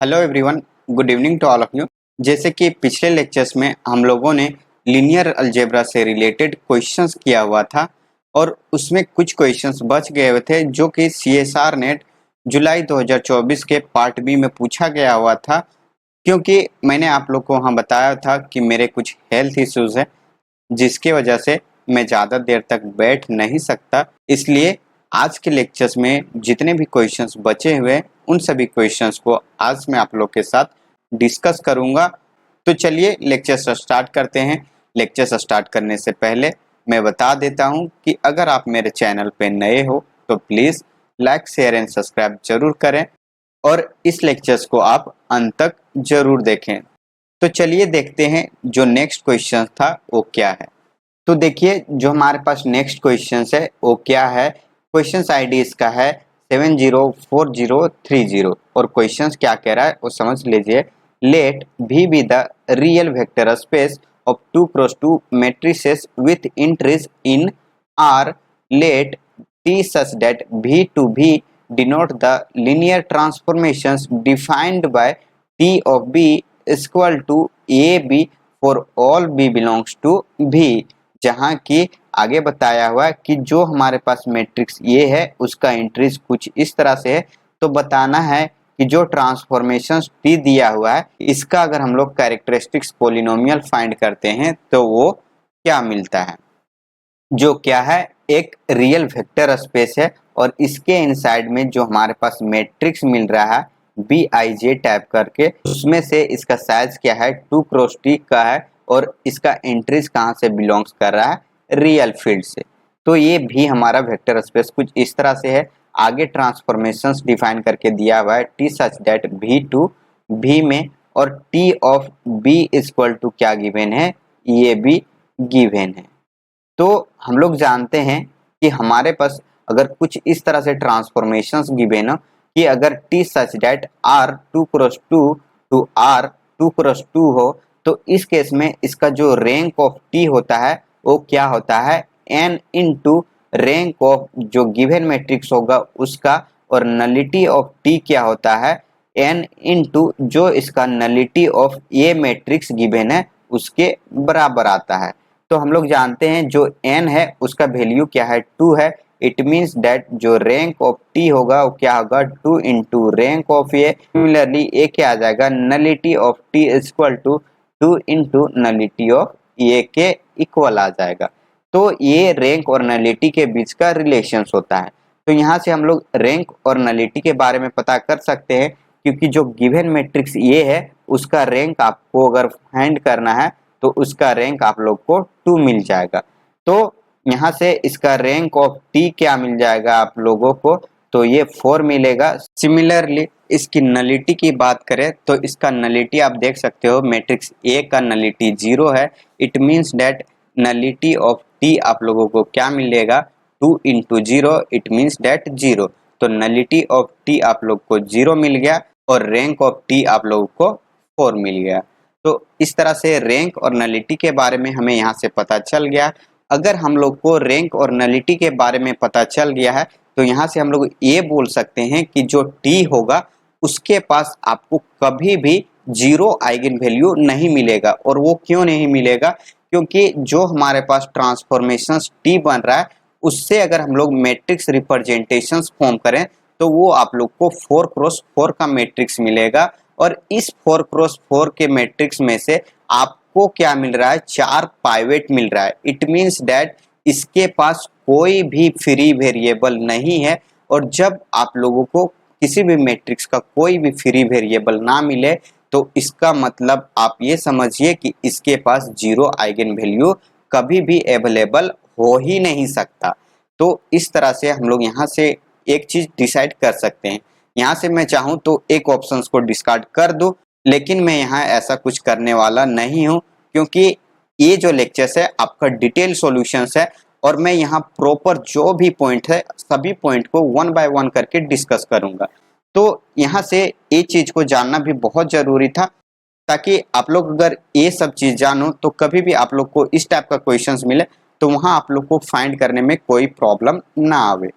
Hello everyone, good evening to all of you. जैसे कि पिछले लेक्चर्स में हम लोगों ने लीनियर अलजेब्रा से रिलेटेड क्वेश्चंस किया हुआ था और उसमें कुछ क्वेश्चंस बच गए हुए थे जो कि सीएसआर नेट जुलाई 2024 के पार्ट बी में पूछा गया हुआ था। क्योंकि मैंने आप लोग को वहाँ बताया था कि मेरे कुछ हेल्थ इश्यूज है जिसके वजह से मैं ज़्यादा देर तक बैठ नहीं सकता, इसलिए आज के लेक्चर्स में जितने भी क्वेश्चंस बचे हुए उन सभी क्वेश्चंस को आज मैं आप लोग के साथ डिस्कस करूंगा। तो चलिए लेक्चर स्टार्ट करते हैं। लेक्चर स्टार्ट करने से पहले मैं बता देता हूं कि अगर आप मेरे चैनल पे नए हो तो please like share and subscribe जरूर करें और इस लेक्चर्स को आप अंत तक जरूर देखें। तो चलिए देखते हैं जो नेक्स्ट क्वेश्चन था वो क्या है। तो देखिए जो हमारे पास नेक्स्ट क्वेश्चन है वो क्या है। क्वेश्चन आईडी इसका है 704030 और क्वेश्चन क्या कह रहा है वो समझ लीजिए। Let V be the real vector space of 2x2 matrices with entries in R. Let T such that V to V denote the linear transformations defined by T of B is equal to AB for all B belongs to V। जहाँ की आगे बताया हुआ है कि जो हमारे पास matrix ये है उसका एंट्रीज कुछ इस तरह से है। तो बताना है कि जो ट्रांसफॉर्मेशन टी दिया हुआ है इसका अगर हम लोग कैरेक्टरिस्टिक्स पोलिनोमियल फाइंड करते हैं तो वो क्या मिलता है, जो क्या है एक रियल वेक्टर स्पेस है और इसके इनसाइड में जो हमारे पास मैट्रिक्स मिल रहा है BIJ टाइप करके, उसमें से इसका साइज क्या है 2x T का है और इसका एंट्रीज कहाँ से बिलोंग्स कर रहा है रियल फील्ड से। तो ये भी हमारा वेक्टर स्पेस कुछ इस तरह से है। आगे ट्रांसफॉर्मेशंस डिफाइन करके दिया हुआ है T such that V to V में और T of B equal to क्या गिवन है, ये भी गिवन है। तो हम लोग जानते हैं कि हमारे पास अगर कुछ इस तरह से ट्रांसफॉर्मेशंस गिवन हो कि अगर T such that R 2x2 to R 2x2 हो तो इस केस में इसका जो रैंक ऑफ T होता है वो क्या होता है n इंटू रैंक ऑफ जो गिवन मैट्रिक्स होगा उसका, और नलिटी ऑफ T क्या होता है n इंटू जो इसका नलिटी ऑफ ये मैट्रिक्स गिवन है उसके बराबर आता है। तो हम लोग जानते हैं जो n है उसका वैल्यू क्या है 2 है। इट मीन्स दैट जो रैंक ऑफ T होगा वो क्या होगा 2 into rank of A. Similarly A क्या आ जाएगा nullity of T equal to 2 into nullity of A के इक्वल आ जाएगा। तो ये रैंक और नलिटी के बीच का रिलेशंस होता है। तो यहाँ से हम लोग रैंक और नलिटी के बारे में पता कर सकते हैं क्योंकि जो गिवन मैट्रिक्स ये है उसका रैंक आपको अगर फाइंड करना है तो उसका रैंक आप लोग को 2 मिल जाएगा। तो यहाँ से इसका रैंक ऑफ T क्या मिल जाएगा आप लोगों को, तो ये 4 मिलेगा। सिमिलरली इसकी नलिटी की बात करें तो इसका नलिटी आप देख सकते हो मैट्रिक्स A का नलिटी 0 है। It means that nullity of T आप लोगों को क्या मिलेगा 2 इंटू 0, इट मीन्स दैट 0। तो नलिटी ऑफ T आप लोग को 0 मिल गया और रैंक ऑफ T आप लोगों को 4 मिल गया। तो इस तरह से रैंक और नलिटी के बारे में हमें यहाँ से पता चल गया। अगर हम लोग को रैंक और नलिटी के बारे में पता चल गया है तो यहाँ से हम लोग ये बोल सकते हैं कि जो T होगा उसके पास आपको कभी भी 0 आइगन वैल्यू नहीं मिलेगा। और वो क्यों नहीं मिलेगा, क्योंकि जो हमारे पास ट्रांसफॉर्मेशन T बन रहा है उससे अगर हम लोग मैट्रिक्स रिप्रेजेंटेशंस फॉर्म करें तो वो आप लोग को 4x4 का मैट्रिक्स मिलेगा और इस 4x4 के मैट्रिक्स में से आपको क्या मिल रहा है 4 पाइवेट मिल रहा है। इट मीन्स दैट इसके पास कोई भी फ्री वेरिएबल नहीं है। और जब आप लोगों को किसी भी मैट्रिक्स का कोई भी फ्री वेरिएबल ना मिले तो इसका मतलब आप ये समझिए कि इसके पास 0 आइगन वैल्यू कभी भी अवेलेबल हो ही नहीं सकता। तो इस तरह से हम लोग यहाँ से एक चीज डिसाइड कर सकते हैं। यहाँ से मैं चाहूँ तो एक ऑप्शन को डिस्कार्ड कर दूं, लेकिन मैं यहाँ ऐसा कुछ करने वाला नहीं हूँ क्योंकि ये जो लेक्चर्स है आपका डिटेल सॉल्यूशंस है और मैं यहाँ प्रॉपर जो भी पॉइंट है सभी पॉइंट को 1 बाय 1 करके डिस्कस करूंगा। तो यहाँ से ये चीज को जानना भी बहुत जरूरी था ताकि आप लोग अगर ये सब चीज जानो तो कभी भी आप लोग को इस टाइप का क्वेश्चंस मिले तो वहाँ आप लोग को फाइंड करने में कोई प्रॉब्लम ना आवे।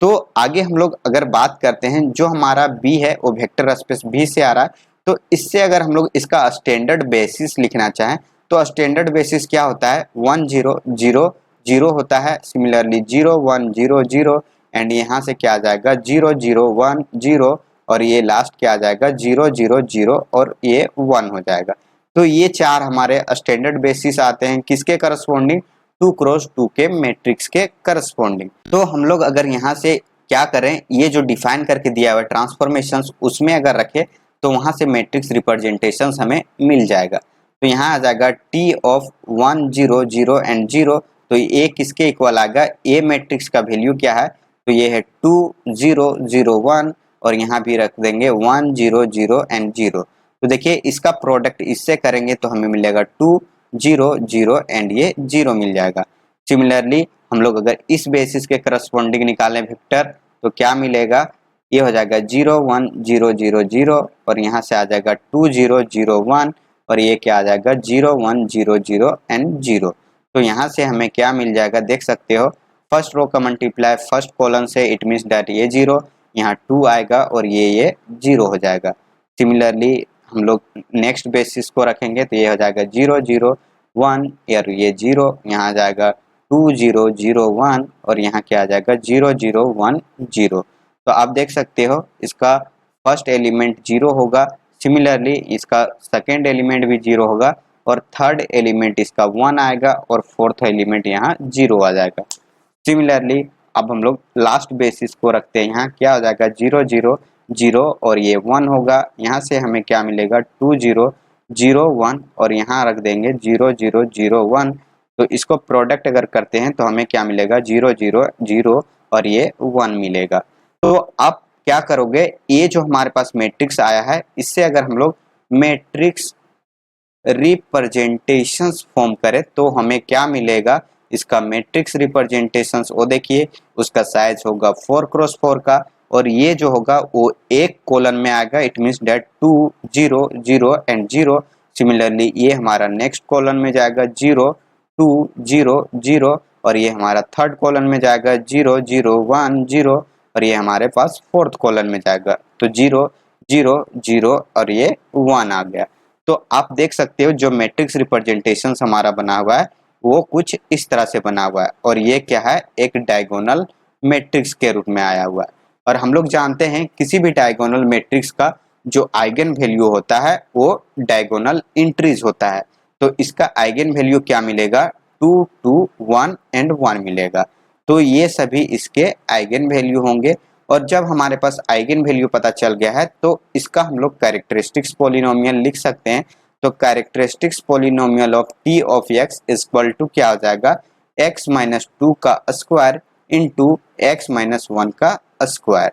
तो आगे हम लोग अगर बात करते हैं जो हमारा B है वो वेक्टर स्पेस B से आ रहा है तो इससे अगर हम लोग इसका स्टैंडर्ड बेसिस लिखना चाहें तो स्टैंडर्ड बेसिस क्या होता है, 1 0 0 0 होता है। सिमिलरली 0 1 0 0 एंड यहाँ से क्या आ जाएगा 0 0 1 0 और ये लास्ट क्या आ जाएगा 0 0 0 और ये 1 हो जाएगा। तो ये चार हमारे स्टैंडर्ड बेसिस आते हैं किसके करस्पॉन्डिंग, 2 क्रॉस 2 के मैट्रिक्स के करस्पॉन्डिंग। तो हम लोग अगर यहाँ से क्या करें, ये जो डिफाइन करके दिया हुआ ट्रांसफॉर्मेशंस उसमें अगर रखें तो वहाँ से मैट्रिक्स रिप्रेजेंटेशंस हमें मिल जाएगा। तो यहाँ आ जाएगा टी ऑफ 1 0 0 एंड 0, तो ये किसके इक्वल आएगा, ए मैट्रिक्स का वैल्यू क्या है, तो ये है 2 0 0 1 और यहाँ भी रख देंगे 1 0 0 एंड 0। तो देखिए इसका प्रोडक्ट इससे करेंगे तो हमें मिलेगा 2 0 0 एंड ये 0 मिल जाएगा। सिमिलरली हम लोग अगर इस बेसिस के करस्पॉन्डिंग निकालें वेक्टर तो क्या मिलेगा, ये हो जाएगा 0 1 0 0 0 और यहाँ से आ जाएगा 2 0 0 1 और ये क्या आ जाएगा 0 1 0 0 एंड 0। तो यहाँ से हमें क्या मिल जाएगा देख सकते हो, फर्स्ट रो का मल्टीप्लाई फर्स्ट कॉलम से, इट मीन्स दैट ये 0 यहाँ 2 आएगा और ये 0 हो जाएगा। सिमिलरली हम लोग नेक्स्ट बेसिस को रखेंगे तो ये हो जाएगा 0 0 1 और ये 0 यहाँ आ जाएगा 2 0 0 1 और यहाँ क्या आ जाएगा 0 0 1 0। तो आप देख सकते हो इसका फर्स्ट एलिमेंट 0 होगा, सिमिलरली इसका सेकेंड एलिमेंट भी 0 होगा और थर्ड एलिमेंट इसका 1 आएगा और फोर्थ एलिमेंट यहाँ 0 आ जाएगा। सिमिलरली अब हम लोग लास्ट बेसिस को रखते हैं, यहाँ क्या हो जाएगा 0 0 0 और ये 1 होगा, यहाँ से हमें क्या मिलेगा 2 0 0 1 और यहाँ रख देंगे 0 0 0 1। तो इसको प्रोडक्ट अगर करते हैं तो हमें क्या मिलेगा 0 0 0 और ये 1 मिलेगा। तो अब क्या करोगे, ये जो हमारे पास मैट्रिक्स आया है इससे अगर हम लोग मैट्रिक्स रिप्रेजेंटेशंस फॉर्म करें तो हमें क्या मिलेगा, इसका मैट्रिक्स रिप्रेजेंटेशंस वो देखिए उसका साइज होगा 4 क्रॉस 4 का और ये जो होगा वो एक कॉलम में आएगा, it means that 2 0 0 and 0। Similarly ये हमारा नेक्स्ट कॉलम में जाएगा 0 2 0 0 और ये हमारा थर्ड कॉलम में जाएगा 0 0 1 0 और ये हमारे पास फोर्थ कॉलम में जाएगा तो 0 0 0 और ये 1 आ गया। तो आप देख सकते हो जो मैट्रिक्स रिप्रेजेंटेशन हमारा बना हुआ है वो कुछ इस तरह से बना हुआ है और ये क्या है, एक डायगोनल मैट्रिक्स के रूप में आया हुआ है। और हम लोग जानते हैं किसी भी डायगोनल मैट्रिक्स का जो आइगन वैल्यू होता है वो डायगोनल इंट्रीज होता है। तो इसका आइगन वैल्यू क्या मिलेगा, 2 2 1 एंड 1 मिलेगा। तो ये सभी इसके आइगन वैल्यू होंगे और जब हमारे पास आइगन वैल्यू पता चल गया है तो इसका हम लोग कैरेक्टरिस्टिक्स पॉलिनोमियल लिख सकते हैं। तो characteristics polynomial of T of X equal to क्या हो जाएगा, x माइनस 2 का स्क्वायर इंटू एक्स माइनस 1 का स्क्वायर।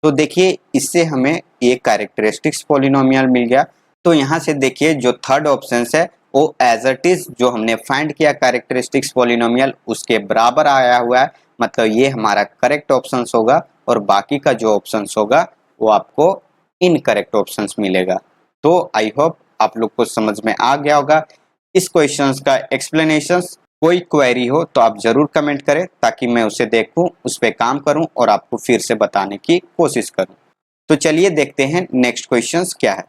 तो देखिए इससे हमें ये कैरेक्टरिस्टिक्स पॉलिनोमियल मिल गया। तो यहाँ से देखिए जो थर्ड ऑप्शन है वो एज इट इज जो हमने फाइंड किया कैरेक्टरिस्टिक्स पॉलिनोमियल उसके बराबर आया हुआ है, मतलब ये हमारा करेक्ट ऑप्शन होगा और बाकी का जो ऑप्शन होगा वो आपको इनकरेक्ट ऑप्शन मिलेगा। तो आई होप आप लोग को समझ में आ गया होगा इस क्वेश्चन का एक्सप्लेनेशन। कोई क्वेरी हो तो आप जरूर कमेंट करें ताकि मैं उसे देखूं, उस पर काम करूं और आपको फिर से बताने की कोशिश करूं। तो चलिए देखते हैं नेक्स्ट क्वेश्चन क्या है।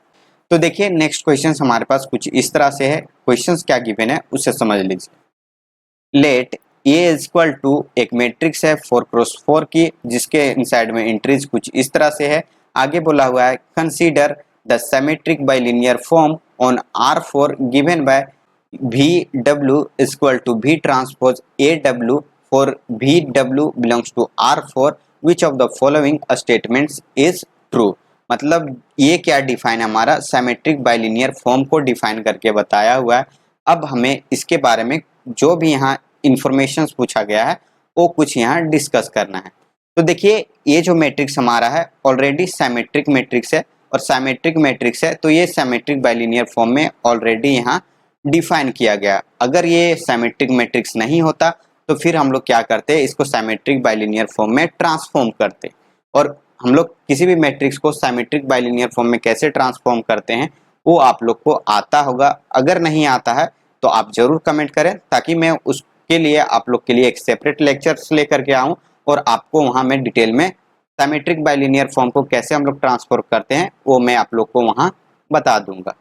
तो देखिए नेक्स्ट क्वेश्चन हमारे पास कुछ इस तरह से है, क्वेश्चन क्या गिवन है उसे समझ लीजिए। लेट ए इक्वल टू एक मैट्रिक्स है 4 क्रॉस 4 की जिसके इनसाइड में एंट्रीज कुछ इस तरह से है। आगे बोला हुआ है consider the symmetric bilinear form on R4 given by VW equal to V transpose AW for VW belongs to R4 which of the following statements is true. मतलब ये क्या डिफाइन हमारा सिमेट्रिक बाइलिनियर फॉर्म को define करके बताया हुआ है। अब हमें इसके बारे में जो भी यहाँ इंफॉर्मेशन पूछा गया है वो कुछ यहाँ डिस्कस करना है। तो देखिए ये जो मैट्रिक्स हमारा है ऑलरेडी सिमेट्रिक मैट्रिक्स है और सिमेट्रिक मैट्रिक्स है तो ये सिमेट्रिक बाइलिनियर फॉर्म में ऑलरेडी यहाँ डिफाइन किया गया। अगर ये सिमेट्रिक मैट्रिक्स नहीं होता तो फिर हम लोग क्या करते, इसको सिमेट्रिक बाइलिनियर फॉर्म में ट्रांसफॉर्म करते। और हम लोग किसी भी मैट्रिक्स को सिमेट्रिक बाइलिनियर फॉर्म में कैसे ट्रांसफॉर्म करते हैं वो आप लोग को आता होगा, अगर नहीं आता है तो आप जरूर कमेंट करें ताकि मैं उसके लिए आप लोग के लिए एक सेपरेट लेक्चर्स लेकर के आऊँ और आपको वहाँ मैं डिटेल में सिमेट्रिक बाइलिनियर फॉर्म को कैसे हम लोग ट्रांसफॉर्म करते हैं वो मैं आप लोग को वहाँ बता दूंगा।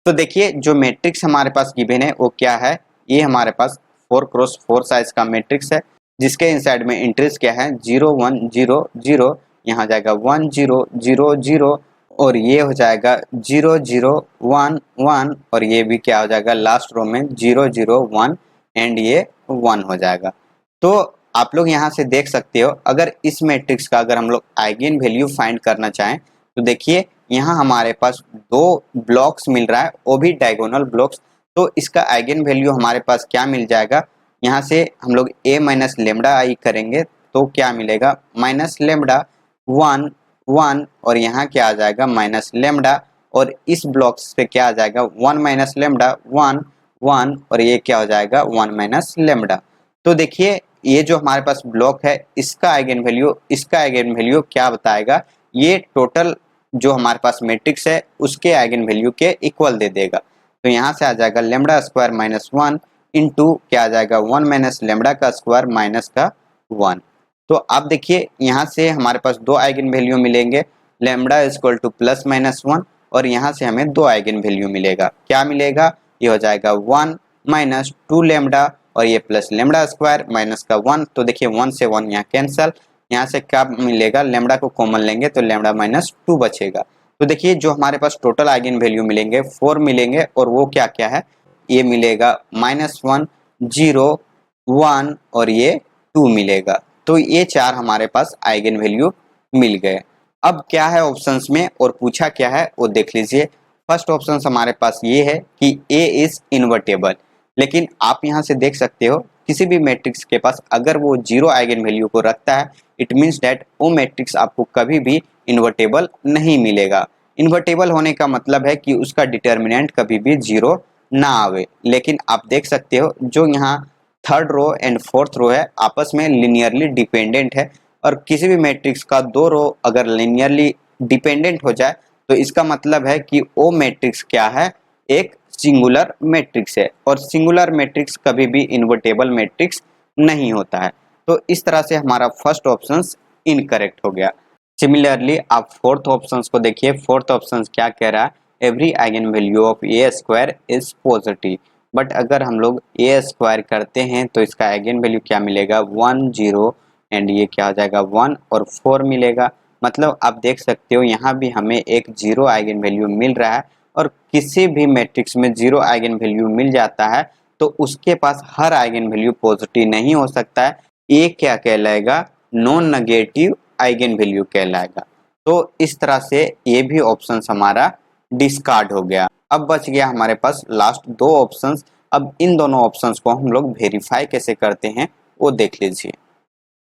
तो देखिए जो मैट्रिक्स हमारे पास गिवन है वो क्या है, ये हमारे पास 4x4 साइज का मैट्रिक्स है जिसके इनसाइड में एंट्रीज क्या है 0 1 0 0, यहाँ जाएगा 1 0 0 0 और ये हो जाएगा 0 0 1 1 और ये भी क्या हो जाएगा लास्ट रो में 0 0 1 एंड ये 1 हो जाएगा। तो आप लोग यहाँ से देख सकते हो अगर इस मैट्रिक्स का अगर हम लोग आइगन वैल्यू फाइंड करना चाहें तो देखिए यहाँ हमारे पास दो ब्लॉक्स मिल रहा है वो भी डायगोनल ब्लॉक्स। तो इसका आइगन वैल्यू हमारे पास क्या मिल जाएगा, यहाँ से हम लोग a माइनस लेमडा आई करेंगे तो क्या मिलेगा माइनस लेमडा 1 1 और यहाँ क्या आ जाएगा माइनस लेमडा और इस ब्लॉक से क्या आ जाएगा 1 माइनस लेमडा 1 1 और ये क्या हो जाएगा 1 माइनस लेमडा। तो देखिए ये जो हमारे पास ब्लॉक है इसका आइगन वैल्यू क्या बताएगा, ये टोटल जो हमारे पास मैट्रिक्स है उसके आइगन वैल्यू के इक्वल दे देगा। तो यहाँ से आ जाएगा लेमडा स्क्वायर माइनस 1 इंटू क्या आ जाएगा 1 माइनस लेमडा का स्क्वायर माइनस का 1। तो आप देखिए यहाँ से हमारे पास दो आइगन वैल्यू मिलेंगे, lambda equal two plus minus 1 और यहाँ से हमें दो आइगन वैल्यू मिलेगा, क्या मिलेगा ये हो जाएगा 1 माइनस 2 लेमडा और ये प्लस लेमडा स्क्वायर माइनस का 1। तो देखिए 1 से 1 यहाँ कैंसल, यहाँ से क्या मिलेगा लेमडा को कॉमन लेंगे तो लेमडा माइनस 2 बचेगा। तो देखिए जो हमारे पास टोटल आइगन वैल्यू मिलेंगे 4 मिलेंगे और वो क्या क्या है, ये मिलेगा माइनस 1 0 1 और ये 2 मिलेगा। तो ये चार हमारे पास आइगन वैल्यू मिल गए। अब क्या है ऑप्शंस में और पूछा क्या है वो देख लीजिए। फर्स्ट ऑप्शन हमारे पास ये है कि ए इज इन्वर्टेबल, लेकिन आप यहाँ से देख सकते हो किसी भी मैट्रिक्स के पास अगर वो जीरो आइगन वैल्यू को रखता है इट मीन्स दैट वो मैट्रिक्स आपको कभी भी इन्वर्टेबल नहीं मिलेगा। इन्वर्टेबल होने का मतलब है कि उसका डिटर्मिनेंट कभी भी जीरो ना आवे। लेकिन आप देख सकते हो जो यहाँ third row and fourth row है आपस में लिनियरली डिपेंडेंट है और किसी भी मैट्रिक्स का दो रो अगर लिनियरली डिपेंडेंट हो जाए तो इसका मतलब है कि वो मैट्रिक्स क्या है, एक सिंगुलर मैट्रिक्स है और सिंगुलर मैट्रिक्स कभी भी इन्वर्टेबल मैट्रिक्स नहीं होता है। तो इस तरह से हमारा फर्स्ट ऑप्शन इनकरेक्ट हो गया। सिमिलरली आप फोर्थ ऑप्शन को देखिए, फोर्थ ऑप्शन क्या कह रहा है, every eigen value of A square is positive. But अगर हम लोग ए स्क्वायर करते हैं तो इसका आइगन वैल्यू क्या मिलेगा 1 0 एंड ये क्या हो जाएगा 1 और 4 मिलेगा। मतलब आप देख सकते हो यहाँ भी हमें एक जीरो आइगन वैल्यू मिल रहा है और किसी भी मैट्रिक्स में जीरो आइगन वैल्यू मिल जाता है तो उसके पास हर आइगन वैल्यू पॉजिटिव नहीं हो सकता है, ये क्या कहलाएगा नॉन नेगेटिव आइगन वैल्यू कहलाएगा। तो इस तरह से ये भी ऑप्शन हमारा डिस्कार्ड हो गया। अब बच गया हमारे पास लास्ट दो ऑप्शंस। अब इन दोनों ऑप्शंस को हम लोग वेरीफाई कैसे करते हैं वो देख लीजिए।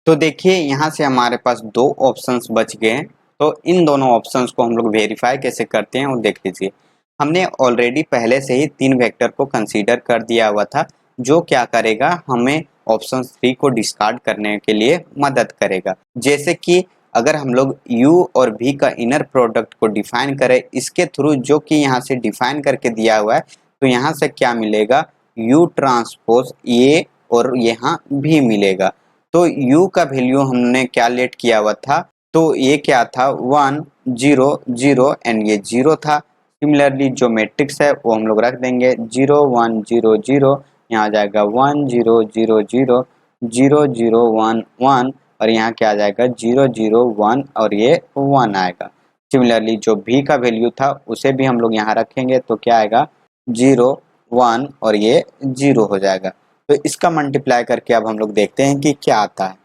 तो देखिए यहाँ से हमारे पास दो ऑप्शंस बच गए हैं, तो इन दोनों ऑप्शंस को हम लोग वेरीफाई कैसे करते हैं वो देख लीजिए। हमने ऑलरेडी पहले से ही तीन वेक्टर को कंसीडर कर दिया हुआ था जो क्या करेगा हमें ऑप्शन 3 को डिस्कार्ड करने के लिए मदद करेगा। जैसे कि अगर हम लोग u और v का इनर प्रोडक्ट को डिफाइन करें इसके थ्रू जो कि यहाँ से डिफाइन करके दिया हुआ है तो यहाँ से क्या मिलेगा u ट्रांसपोज a और यहाँ v मिलेगा। तो u का वैल्यू हमने क्या लेट किया हुआ था, तो ये क्या था 1 0 0 एंड ये 0 था। सिमिलरली जो मैट्रिक्स है वो हम लोग रख देंगे 0 1 0 0, यहाँ आ जाएगा 1 0 0 0 0 0 1 1 और यहाँ क्या आ जाएगा 0 0 1 और ये 1 आएगा। सिमिलरली जो v का वैल्यू था उसे भी हम लोग यहाँ रखेंगे तो क्या आएगा 0 1 और ये 0 हो जाएगा। तो इसका मल्टीप्लाई करके अब हम लोग देखते हैं कि क्या आता है।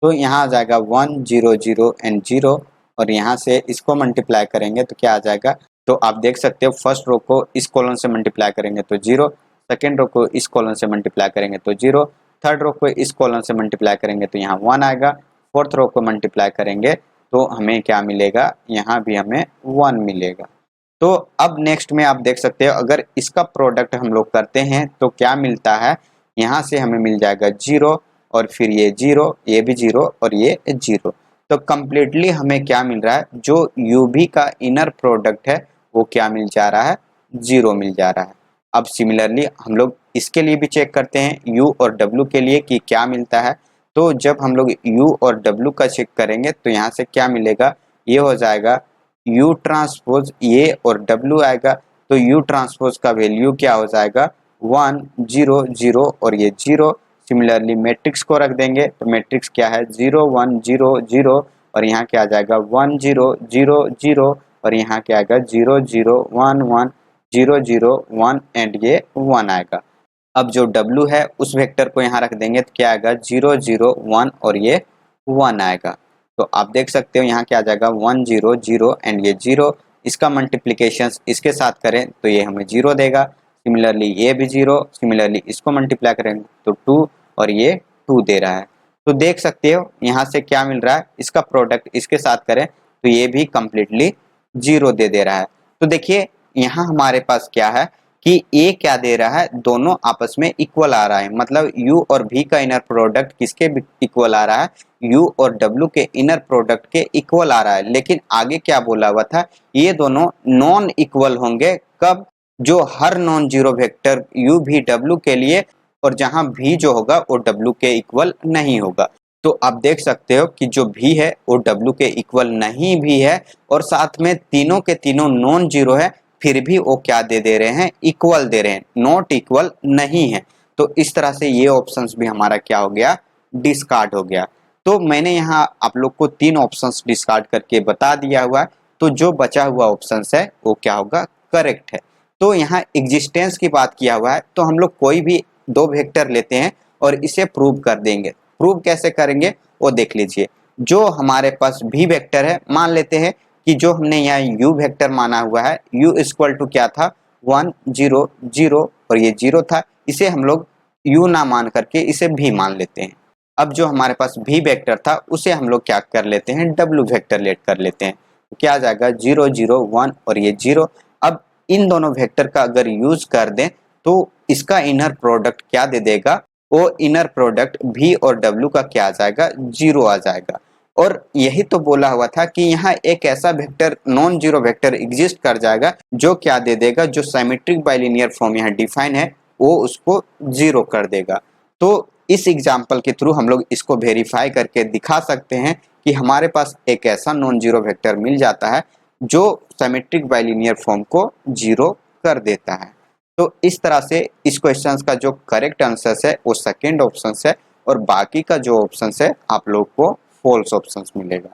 तो यहाँ आ जाएगा 1 0 0 एंड 0 और यहाँ से इसको मल्टीप्लाई करेंगे तो क्या आ जाएगा, तो आप देख सकते हो फर्स्ट रो को इस कॉलम से मल्टीप्लाई करेंगे तो 0, सेकेंड रो को इस कॉलम से मल्टीप्लाई करेंगे तो 0, थर्ड रो को इस कॉलम से मल्टीप्लाई करेंगे तो यहाँ 1 आएगा, फोर्थ रो को मल्टीप्लाई करेंगे तो हमें क्या मिलेगा, यहाँ भी हमें 1 मिलेगा। तो अब नेक्स्ट में आप देख सकते हो अगर इसका प्रोडक्ट हम लोग करते हैं तो क्या मिलता है, यहाँ से हमें मिल जाएगा 0 और फिर ये 0, ये भी 0 और ये 0। तो कम्प्लीटली हमें क्या मिल रहा है, जो UV का इनर प्रोडक्ट है वो क्या मिल जा रहा है 0 मिल जा रहा है। अब सिमिलरली हम लोग इसके लिए भी चेक करते हैं U और W के लिए कि क्या मिलता है। तो जब हम लोग U और W का चेक करेंगे तो यहाँ से क्या मिलेगा, ये हो जाएगा u ट्रांसपोज ये और w आएगा, तो u ट्रांसपोज का वैल्यू क्या हो जाएगा 1 0 0 और ये 0। सिमिलरली मैट्रिक्स को रख देंगे तो मैट्रिक्स क्या है 0 1 0 0 और यहाँ क्या आ जाएगा 1 0 0 0 और यहाँ क्या आएगा 0 0 1 1 0 0 1 एंड ये 1 आएगा। अब जो w है उस वेक्टर को यहाँ रख देंगे तो क्या आएगा 0 0 1 और ये 1 आएगा। तो आप देख सकते हो यहाँ क्या आ जाएगा 1 0 0 एंड ये 0। इसका मल्टीप्लिकेशन इसके साथ करें तो ये हमें 0 देगा। सिमिलरली ये भी 0, सिमिलरली इसको मल्टीप्लाई करेंगे तो 2 और ये 2 दे रहा है। तो देख सकते हो यहाँ से क्या मिल रहा है, इसका प्रोडक्ट इसके साथ करें तो ये भी कंप्लीटली 0 दे रहा है। तो देखिए यहाँ हमारे पास क्या है कि ए क्या दे रहा है, दोनों आपस में इक्वल आ रहा है, मतलब u और v का इनर प्रोडक्ट किसके इक्वल आ रहा है, u और w के इनर प्रोडक्ट के इक्वल आ रहा है। लेकिन आगे क्या बोला हुआ था, ये दोनों नॉन इक्वल होंगे कब, जो हर non zero vector u v w के लिए और जहां v जो होगा वो w के इक्वल नहीं होगा। तो आप देख सकते हो कि जो v है वो w के इक्वल नहीं भी है और साथ में तीनों के तीनों नॉन जीरो है, फिर भी वो क्या दे रहे हैं, इक्वल दे रहे हैं, नॉट इक्वल नहीं है। तो इस तरह से ये ऑप्शंस भी हमारा क्या हो गया, डिस्कार्ड हो गया। तो मैंने यहाँ आप लोग को 3 ऑप्शंस डिस्कार्ड करके बता दिया हुआ है, तो जो बचा हुआ ऑप्शंस है वो क्या होगा, करेक्ट है। तो यहाँ एग्जिस्टेंस की बात किया हुआ है, तो हम लोग कोई भी 2 वेक्टर लेते हैं और इसे प्रूव कर देंगे। प्रूव कैसे करेंगे वो देख लीजिए। जो हमारे पास भी वेक्टर है, मान लेते हैं कि जो हमने यहाँ u वेक्टर माना हुआ है, u इक्वल टू क्या था 1 0 0 और ये 0 था, इसे हम लोग u ना मान करके इसे v मान लेते हैं। अब जो हमारे पास v वेक्टर था उसे हम लोग क्या कर लेते हैं, w वेक्टर लेट कर लेते हैं। तो क्या आ जाएगा 0 0 1 और ये 0। अब इन दोनों वेक्टर का अगर यूज कर दें तो इसका इनर प्रोडक्ट क्या दे देगा, वो इनर प्रोडक्ट v और w का क्या आ जाएगा, 0 आ जाएगा। और यही तो बोला हुआ था कि यहाँ एक ऐसा vector non zero vector exist कर जाएगा जो क्या दे देगा, जो सिमेट्रिक बाइलिनियर फॉर्म यहाँ डिफाइन है वो उसको 0 कर देगा। तो इस एग्जांपल के थ्रू हम लोग इसको वेरीफाई करके दिखा सकते हैं कि हमारे पास एक ऐसा नॉन जीरो वेक्टर मिल जाता है जो सिमेट्रिक बाइलिनियर फॉर्म को 0 कर देता है। तो इस तरह से इस क्वेश्चन का जो करेक्ट आंसर है वो सेकेंड ऑप्शन है और बाकी का जो ऑप्शन है आप लोग को फॉल्स ऑप्शंस मिलेगा।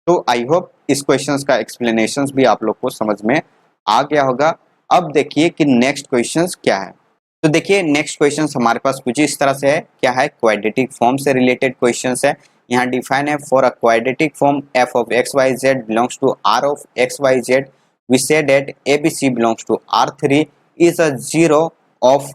तो आई होप इस क्वेश्चंस का एक्सप्लेनेशंस भी आप लोग को समझ में आ गया होगा। अब देखिए कि नेक्स्ट क्वेश्चंस क्या है। तो देखिए नेक्स्ट क्वेश्चंस हमारे पास कुछ इस तरह से है, क्या है, क्वाड्रेटिक फॉर्म से रिलेटेड क्वेश्चंस है। यहाँ डिफाइन है, for a quadratic form f of xyz belongs to r of xyz, we say that abc belongs to r3 is a 0 of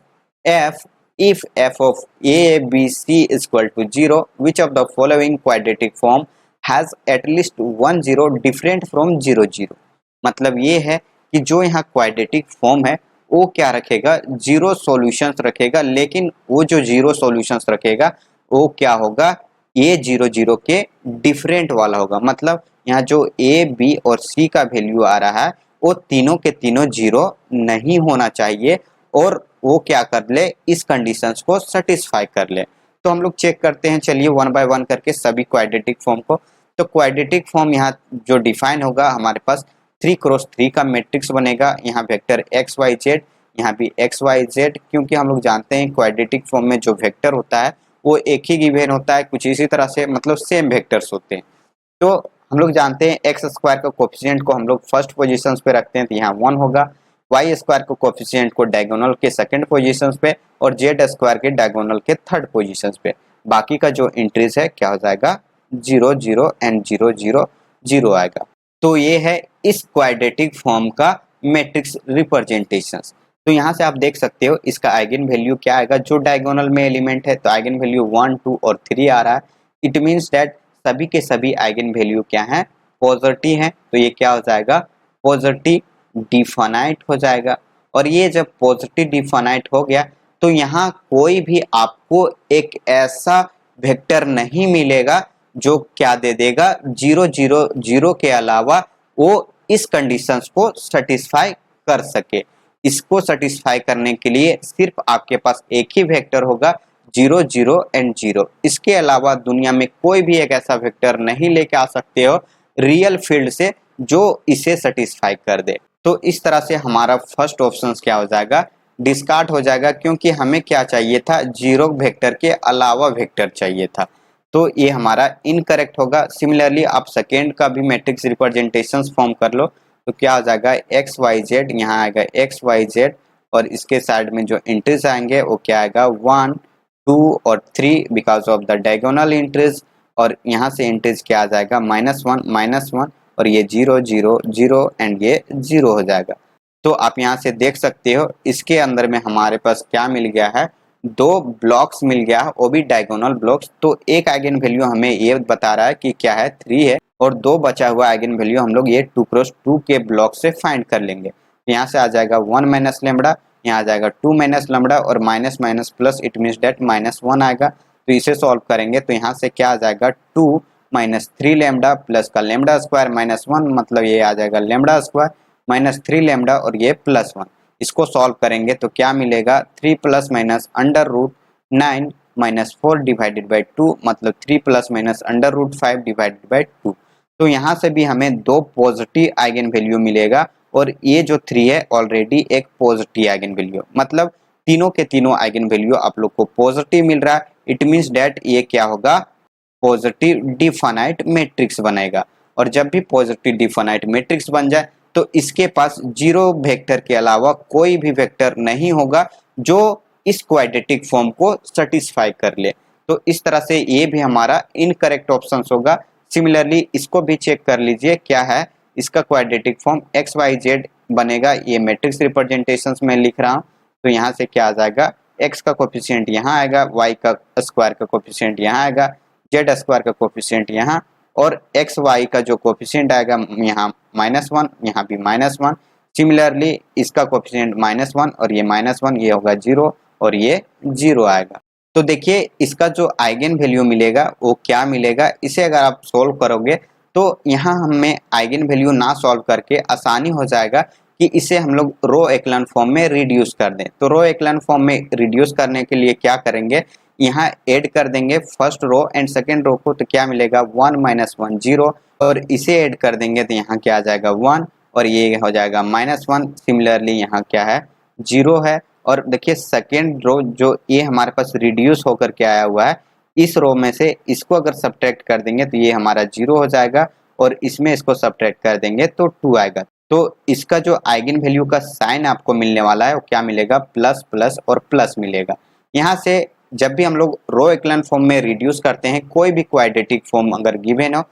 f if f of a b c is equal to 0, which of the following quadratic form has at least one zero different from 0 0। मतलब ये है कि जो यहाँ quadratic form है वो क्या रखेगा, 0 सॉल्यूशंस रखेगा, लेकिन वो जो 0 सॉल्यूशंस रखेगा वो क्या होगा, a 0 0 के डिफरेंट वाला होगा। मतलब यहाँ जो a b और c का वैल्यू आ रहा है वो तीनों के तीनों 0 नहीं होना चाहिए और वो क्या कर ले, इस कंडीशंस को सेटिस्फाई कर ले। तो हम लोग चेक करते हैं, चलिए 1 बाय 1 करके सभी क्वाड्रेटिक फॉर्म को। तो क्वाड्रेटिक फॉर्म यहाँ जो डिफाइन होगा, हमारे पास 3 क्रॉस 3 का मैट्रिक्स बनेगा। यहाँ वेक्टर एक्स वाई जेड, यहाँ भी एक्स वाई जेड, क्योंकि हम लोग जानते हैं क्वाड्रेटिक फॉर्म में जो वेक्टर होता है वो एक ही गिवन होता है, कुछ इसी तरह से, मतलब सेम वेक्टर्स होते हैं। तो हम लोग जानते हैं एक्स स्क्वायर का कोफिशिएंट को हम लोग फर्स्ट पोजीशन पे रखते हैं तो यहाँ 1 होगा, वाई स्क्वायर को कोफिशिएंट को डायगोनल के सेकंड पोजीशन पे और जेड स्क्वायर के डायगोनल के थर्ड पोजीशन पे। बाकी का जो इंट्रीज है क्या हो जाएगा, 0 0 एंड 0 0 0 आएगा। तो ये है इस क्वाड्रेटिक फॉर्म का मैट्रिक्स रिप्रेजेंटेशन। तो यहाँ से आप देख सकते हो इसका आइगन वैल्यू क्या आएगा, जो डायगोनल में एलिमेंट है तो आइगन वैल्यू 1 2 और 3 आ रहा है। इट मीन्स दैट सभी के सभी आइगन वैल्यू क्या है, पॉजिटिव है। तो ये क्या हो जाएगा, पॉजिटिव डिफाइनाइट हो जाएगा। और ये जब पॉजिटिव डिफाइनाइट हो गया तो यहाँ कोई भी आपको एक ऐसा वेक्टर नहीं मिलेगा जो क्या दे देगा, 0 0 0 के अलावा वो इस कंडीशंस को सेटिस्फाई कर सके। इसको सेटिस्फाई करने के लिए सिर्फ आपके पास एक ही वेक्टर होगा, 0 0 एंड 0। इसके अलावा दुनिया में कोई भी एक ऐसा वेक्टर नहीं लेके आ सकते हो रियल फील्ड से जो इसे सेटिस्फाई कर दे। तो इस तरह से हमारा फर्स्ट ऑप्शन क्या हो जाएगा, डिस्कार्ड हो जाएगा, क्योंकि हमें क्या चाहिए था, जीरो वेक्टर के अलावा वेक्टर चाहिए था। तो ये हमारा इनकरेक्ट होगा। सिमिलरली आप सेकेंड का भी मैट्रिक्स रिप्रेजेंटेशन फॉर्म कर लो, तो क्या हो जाएगा, एक्स वाई जेड, यहाँ आएगा एक्स वाई जेड और इसके साइड में जो एंट्रीज आएंगे वो क्या आएगा, 1 2 और 3 because of the diagonal entries, और यहाँ से एंट्रीज क्या आ जाएगा, -1 और ये 0 0 0 एंड ये 0 हो जाएगा। तो आप यहाँ से देख सकते हो इसके अंदर में हमारे पास क्या मिल गया है, दो ब्लॉक्स मिल गया है, वो भी डायगोनल ब्लॉक्स। तो एक आइगन वैल्यू हमें ये बता रहा है कि क्या है, 3 है, और दो बचा हुआ आइगन वैल्यू हम लोग ये 2x2 के ब्लॉक से फाइंड कर लेंगे। यहाँ से आ जाएगा 1 माइनस लेमड़ा, यहाँ आ जाएगा 2 माइनस लेमड़ा और minus minus plus, it means det -1 आएगा। तो इसे सॉल्व करेंगे तो यहाँ से क्या आ जाएगा, 2 माइनस 3 लेमड़ा प्लस का लेमड़ा स्क्वायर -1, मतलब ये आ जाएगा लेमड़ा स्क्वायर -3 लेमड़ा और ये +1। इसको सॉल्व करेंगे तो क्या मिलेगा, 3 प्लस माइनस √9 -4 डिवाइडेड बाई 2, मतलब 3 प्लस माइनस √5 डिवाइडेड बाई 2। तो यहाँ से भी हमें दो पॉजिटिव आइगन वैल्यू मिलेगा, और ये जो 3 है ऑलरेडी एक पॉजिटिव आइगन वैल्यू, मतलब तीनों के तीनों आइगन वैल्यू आप लोग को पॉजिटिव मिल रहा है। इट मीन्स डेट ये क्या होगा, पॉजिटिव डिफाइनाइट मैट्रिक्स बनेगा। और जब भी पॉजिटिव डिफाइनाइट मैट्रिक्स बन जाए तो इसके पास जीरो वेक्टर के अलावा कोई भी वेक्टर नहीं होगा जो इस क्वाड्रेटिक फॉर्म को सेटिस्फाई कर ले। तो इस तरह से ये भी हमारा इनकरेक्ट ऑप्शन होगा। सिमिलरली इसको भी चेक कर लीजिए क्या है, इसका quadratic form X Y Z बनेगा। ये मैट्रिक्स रिप्रेजेंटेशन में लिख रहा हूँ, तो यहाँ से क्या आ जाएगा, एक्स का कोफिशिएंट यहाँ आएगा, वाई का स्क्वायर का कोफिशिएंट यहाँ आएगा, जेड स्क्वायर का कोफिशिएंट यहाँ, और एक्स वाई का जो कोफिशिएंट आएगा यहाँ -1, यहाँ भी -1। सिमिलरली इसका कोफिशिएंट -1 और ये -1, ये होगा 0 और ये 0 आएगा। तो देखिए इसका जो आइगन वैल्यू मिलेगा वो क्या मिलेगा, इसे अगर आप सोल्व करोगे तो यहाँ हमें आइगन वैल्यू ना सॉल्व करके आसानी हो जाएगा कि इसे हम लोग रो एक्लन फॉर्म में रिड्यूस कर दें। तो रो एक्लन फॉर्म में रिड्यूस करने के लिए क्या करेंगे, यहाँ ऐड कर देंगे first row and second row को, तो क्या मिलेगा 1 -1 0, और इसे ऐड कर देंगे तो यहाँ क्या आ जाएगा 1 और ये हो जाएगा -1। सिमिलरली यहाँ क्या है 0 है। और देखिए सेकेंड रो जो ये हमारे पास रिड्यूस होकर के आया हुआ है, इस रो में से इसको अगर सब्ट्रैक्ट कर देंगे तो ये हमारा 0 हो जाएगा, और इसमें इसको सब्ट्रैक्ट कर देंगे तो 2 आएगा। तो इसका जो आइगन वैल्यू का साइन आपको मिलने वाला है वो क्या मिलेगा, प्लस प्लस और प्लस मिलेगा। यहाँ से जब भी हम लोग रो एक्लन फॉर्म में रिड्यूस करते हैं, कोई भी क्वाड्रेटिक फॉर्म अगर गिवन हो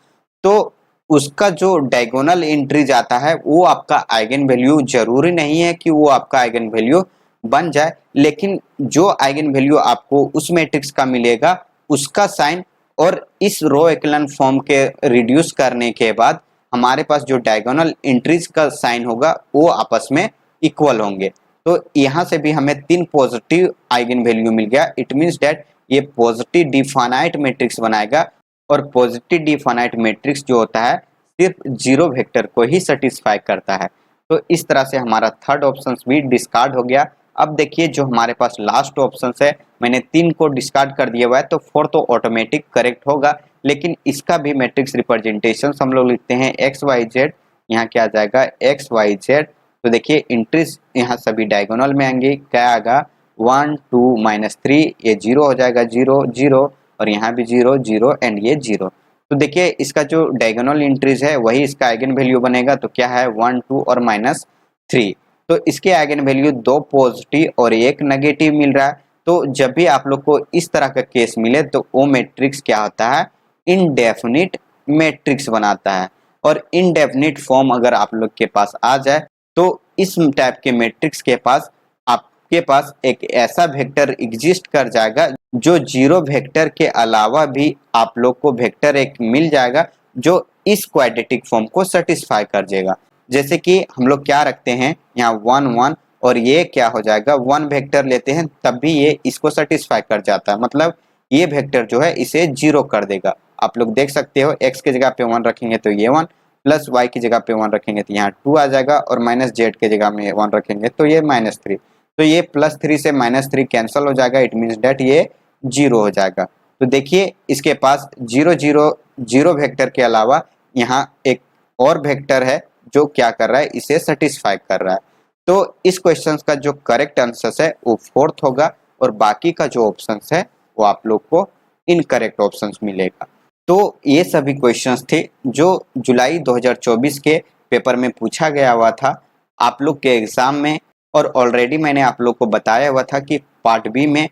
तो उसका जो डायगोनल एंट्री जाता है वो आपका आइगन वैल्यू, जरूरी नहीं है कि वो आपका आइगन वैल्यू बन जाए, लेकिन जो आइगन वैल्यू आपको उस मैट्रिक्स का मिलेगा उसका साइन और इस रो एक्लन फॉर्म के रिड्यूस करने के बाद हमारे पास जो डायगोनल एंट्रीज का साइन होगा वो आपस में इक्वल होंगे। तो यहाँ से भी हमें 3 पॉजिटिव आइगन वैल्यू मिल गया। इट मीन्स डेट ये पॉजिटिव डिफाइनाइट मैट्रिक्स बनाएगा, और पॉजिटिव डिफाइनाइट मैट्रिक्स जो होता है सिर्फ जीरो वेक्टर को ही सेटिस्फाई करता है। तो इस तरह से हमारा थर्ड ऑप्शन भी डिस्कार्ड हो गया। अब देखिए जो हमारे पास लास्ट ऑप्शन है, मैंने 3 को डिस्कार्ड कर दिया हुआ है, तो 4 तो ऑटोमेटिक करेक्ट होगा, लेकिन इसका भी मैट्रिक्स रिप्रेजेंटेशन हम लोग लिखते हैं एक्स वाई जेड। यहाँ क्या आ जाएगा एक्स वाई जेड, तो देखिए इंट्रीज यहाँ सभी डायगोनल में आएंगे, क्या आएगा 1 2 -3, ये 0 हो जाएगा 0 0, और यहाँ भी 0 0 एंड ये 0। तो देखिए इसका जो डायगोनल इंट्रीज है वही इसका आइगन वैल्यू बनेगा, तो क्या है 1 2 और -3। तो इसके आइगन वैल्यू 2 पॉजिटिव और 1 नेगेटिव मिल रहा है। तो जब भी आप लोग को इस तरह का केस मिले तो वो मैट्रिक्स क्या होता है, इनडेफिनिट मैट्रिक्स बनाता है। और इनडेफिनिट फॉर्म अगर आप लोग के पास आ जाए तो इस टाइप के मैट्रिक्स के पास आपके पास एक ऐसा वेक्टर एग्जिस्ट कर जाएगा जो जीरो वेक्टर के अलावा भी आप लोग को वेक्टर एक मिल जाएगा जो इस क्वाड्रेटिक फॉर्म को सेटिस्फाई कर जाएगा। जैसे कि हम लोग क्या रखते हैं यहाँ 1 1, और ये क्या हो जाएगा 1 वेक्टर लेते हैं तब भी ये इसको सेटिस्फाई कर जाता है, मतलब ये वेक्टर जो है इसे 0 कर देगा। आप लोग देख सकते हो x के जगह पे 1 रखेंगे तो ये 1, प्लस y की जगह पे 1 रखेंगे तो यहाँ 2 आ जाएगा, और माइनस z के जगह में 1 रखेंगे तो ये -3। तो ये +3 से -3 कैंसिल हो जाएगा, इट मीन्स डेट ये 0 हो जाएगा। तो देखिए इसके पास 0 0 0 वेक्टर के अलावा यहाँ एक और वेक्टर है जो क्या कर रहा है, इसे सेटिस्फाई कर रहा है। तो इस क्वेश्चन का जो करेक्ट आंसर है वो फोर्थ होगा और बाकी का जो ऑप्शन है वो आप लोग को इनकरेक्ट ऑप्शन मिलेगा। तो ये सभी क्वेश्चंस थे जो जुलाई 2024 के पेपर में पूछा गया हुआ था आप लोग के एग्जाम में, और ऑलरेडी मैंने आप लोग को बताया हुआ था कि पार्ट बी में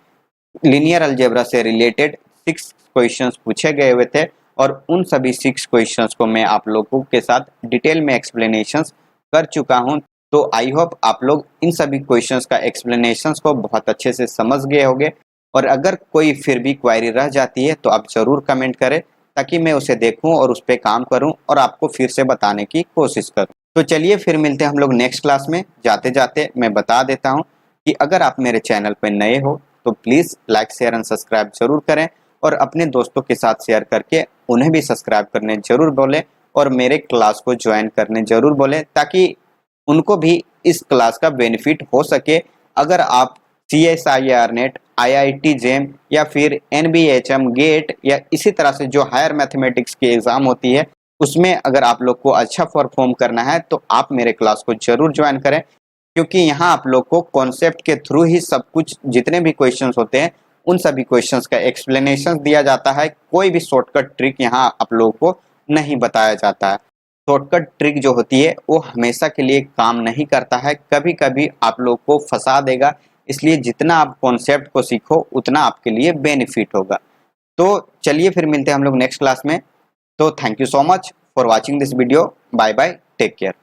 लीनियर अलजेब्रा से रिलेटेड 6 क्वेश्चंस पूछे गए हुए थे और उन सभी 6 क्वेश्चंस को मैं आप लोगों के साथ डिटेल में एक्सप्लेनेशंस कर चुका हूं। तो आई होप आप लोग इन सभी क्वेश्चंस का एक्सप्लेनेशंस को बहुत अच्छे से समझ गए होंगे, और अगर कोई फिर भी क्वेरी रह जाती है तो आप ज़रूर कमेंट करें ताकि मैं उसे देखूं और उस पर काम करूं और आपको फिर से बताने की कोशिश करूं। तो चलिए फिर मिलते हैं हम लोग नेक्स्ट क्लास में। जाते जाते मैं बता देता हूं कि अगर आप मेरे चैनल पर नए हो तो please like share and subscribe जरूर करें और अपने दोस्तों के साथ शेयर करके उन्हें भी सब्सक्राइब करने जरूर बोलें और मेरे क्लास को ज्वाइन करने जरूर बोलें ताकि उनको भी इस क्लास का बेनिफिट हो सके। अगर आप CSIR नेट, IIT जेम या फिर NBHM गेट या इसी तरह से जो हायर मैथमेटिक्स की एग्जाम होती है उसमें अगर आप लोग को अच्छा परफॉर्म करना है तो आप मेरे क्लास को जरूर ज्वाइन करें, क्योंकि यहाँ आप लोग को कॉन्सेप्ट के थ्रू ही सब कुछ जितने भी क्वेश्चंस होते हैं उन सभी क्वेश्चंस का एक्सप्लेनेशन दिया जाता है। कोई भी शॉर्टकट ट्रिक यहाँ आप लोगों को नहीं बताया जाता है। शॉर्टकट ट्रिक जो होती है वो हमेशा के लिए काम नहीं करता है, कभी कभी आप लोग को फंसा देगा। इसलिए जितना आप कॉन्सेप्ट को सीखो उतना आपके लिए बेनिफिट होगा। तो चलिए फिर मिलते हैं हम लोग नेक्स्ट क्लास में। तो thank you so much for watching this video. Bye bye, take care.